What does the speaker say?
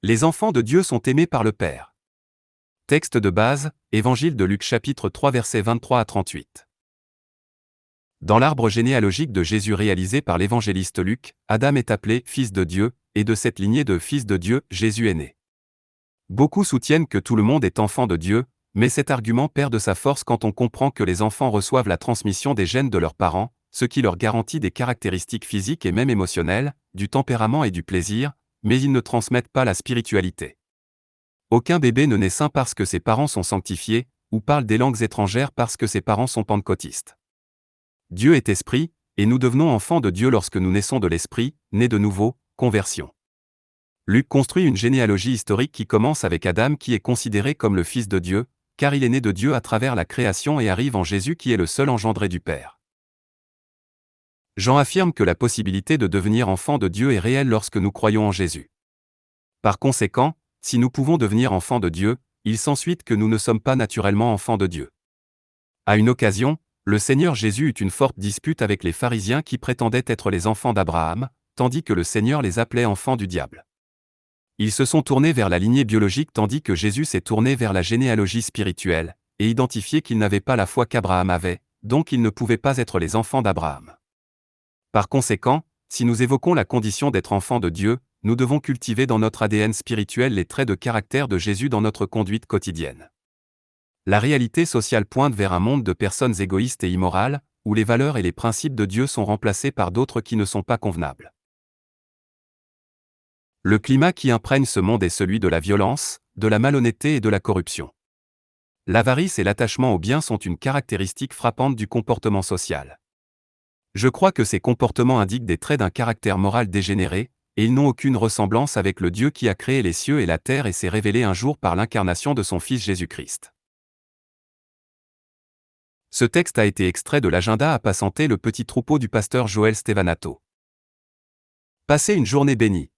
Les enfants de Dieu sont aimés par le Père. Texte de base, Évangile de Luc chapitre 3 versets 23 à 38. Dans l'arbre généalogique de Jésus réalisé par l'évangéliste Luc, Adam est appelé fils de Dieu, et de cette lignée de fils de Dieu, Jésus est né. Beaucoup soutiennent que tout le monde est enfant de Dieu, mais cet argument perd de sa force quand on comprend que les enfants reçoivent la transmission des gènes de leurs parents, ce qui leur garantit des caractéristiques physiques et même émotionnelles, du tempérament et du plaisir, mais ils ne transmettent pas la spiritualité. Aucun bébé ne naît saint parce que ses parents sont sanctifiés, ou parle des langues étrangères parce que ses parents sont pentecôtistes. Dieu est esprit, et nous devenons enfants de Dieu lorsque nous naissons de l'esprit, nés de nouveau, conversion. Luc construit une généalogie historique qui commence avec Adam qui est considéré comme le Fils de Dieu, car il est né de Dieu à travers la création et arrive en Jésus qui est le seul engendré du Père. Jean affirme que la possibilité de devenir enfant de Dieu est réelle lorsque nous croyons en Jésus. Par conséquent, si nous pouvons devenir enfants de Dieu, il s'ensuit que nous ne sommes pas naturellement enfants de Dieu. À une occasion, le Seigneur Jésus eut une forte dispute avec les pharisiens qui prétendaient être les enfants d'Abraham, tandis que le Seigneur les appelait enfants du diable. Ils se sont tournés vers la lignée biologique tandis que Jésus s'est tourné vers la généalogie spirituelle, et identifié qu'ils n'avaient pas la foi qu'Abraham avait, donc ils ne pouvaient pas être les enfants d'Abraham. Par conséquent, si nous évoquons la condition d'être enfants de Dieu, nous devons cultiver dans notre ADN spirituel les traits de caractère de Jésus dans notre conduite quotidienne. La réalité sociale pointe vers un monde de personnes égoïstes et immorales, où les valeurs et les principes de Dieu sont remplacés par d'autres qui ne sont pas convenables. Le climat qui imprègne ce monde est celui de la violence, de la malhonnêteté et de la corruption. L'avarice et l'attachement aux biens sont une caractéristique frappante du comportement social. Je crois que ces comportements indiquent des traits d'un caractère moral dégénéré, et ils n'ont aucune ressemblance avec le Dieu qui a créé les cieux et la terre et s'est révélé un jour par l'incarnation de son Fils Jésus-Christ. Ce texte a été extrait de l'agenda à patienter le petit troupeau du pasteur Joël Stevanato. Passez une journée bénie.